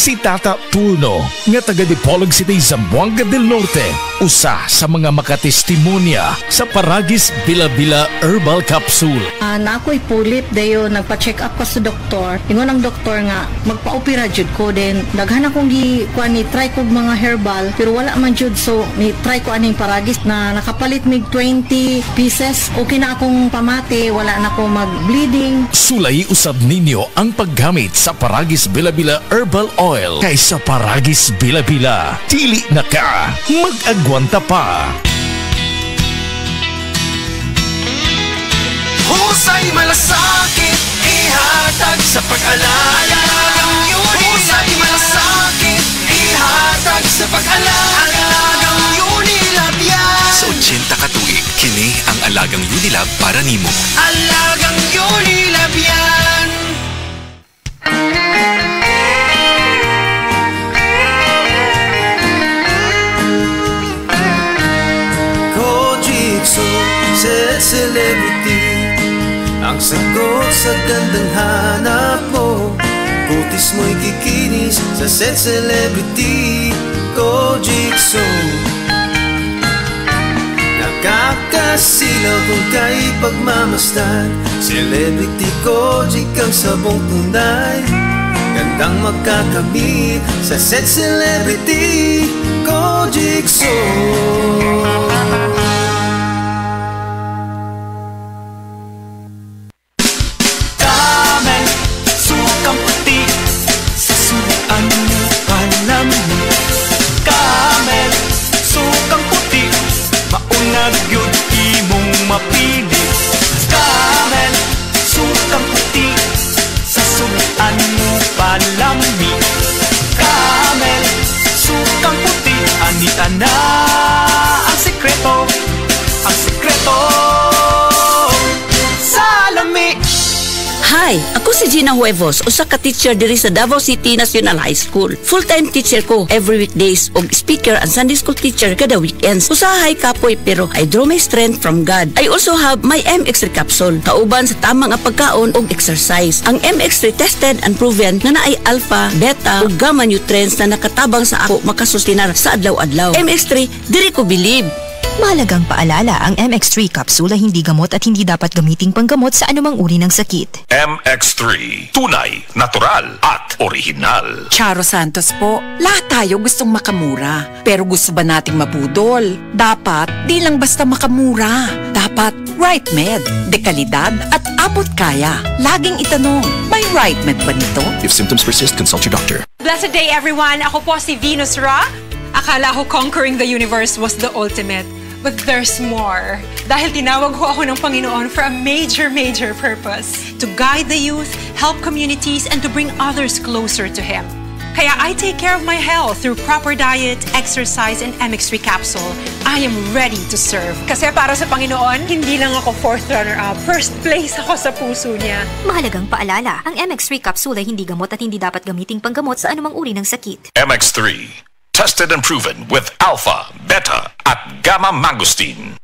Si Tata Turno, nga taga Dipolog City, Zamboanga del Norte, usa sa mga makatestimonya sa Paragis Bila-Bila Herbal Capsule. Na ako'y pulip dayo, nagpa-check up ko sa doktor. Ingon ang doktor nga, magpa-opera jud ko din. Daghan akong try ko mga herbal, pero wala man jud, so ni-try ko aning Paragis na nakapalit mig 20 pieces. Okay na akong pamati, wala na ako mag-bleeding. Sulay usab ninyo ang paggamit sa Paragis Bila-Bila Herbal Oil kaysa Paragis Bila-Bila. Dili na ka mag-agwanta pa. Husay malasakit, ihatag sa pag-alala. Husay malasakit, ihatag sa pag-alala. Unilab yan. Sa 80 ka tuig, kini ang alagang Unilab para nimo. Alagang Unilab yan. Set celebrity, ang sagot sa gandang hanap mo. Kutis mo'y kikinis sa Set Celebrity Kojikso. Nakakasilaw kung kay pagmamasdan. Celebrity Kojik ang sabong tunay. Gandang magkakabit sa Set Celebrity Kojikso. Hi, ako si Gina Huevos, usa ka teacher diri sa Davao City National High School. Full-time teacher ko every weekdays og speaker and Sunday school teacher kada weekends. Usahay kapoy pero I draw my strength from God. I also have my MX3 capsule, kauban sa tamang nga pagkaon og exercise. Ang MX3 tested and proven na naay alpha, beta ug gamma nutrients na nakatabang sa ako makasustinar sa adlaw-adlaw. MX3, diri ko believe. Mahalagang paalala, ang MX3 capsule ay hindi gamot at hindi dapat gamiting panggamot sa anumang uri ng sakit. MX3, tunay, natural at original. Charo Santos po, lahat tayo gustong makamura. Pero gusto ba nating mabudol? Dapat, di lang basta makamura. Dapat, Right Med, dekalidad at abot kaya. Laging itanong, may Right Med ba nito? If symptoms persist, consult your doctor. Blessed day everyone, ako po si Venus Ra. Akala ko conquering the universe was the ultimate. But there's more. Dahil tinawag ho ako ng Panginoon for a major purpose. To guide the youth, help communities, and to bring others closer to Him. Kaya I take care of my health through proper diet, exercise, and MX3 capsule. I am ready to serve. Kasi para sa Panginoon, hindi lang ako fourth runner-up. First place ako sa puso niya. Mahalagang paalala, ang MX3 capsule ay hindi gamot at hindi dapat gamiting panggamot sa anumang uri ng sakit. MX3, tested and proven with alpha, beta at gamma mangosteen.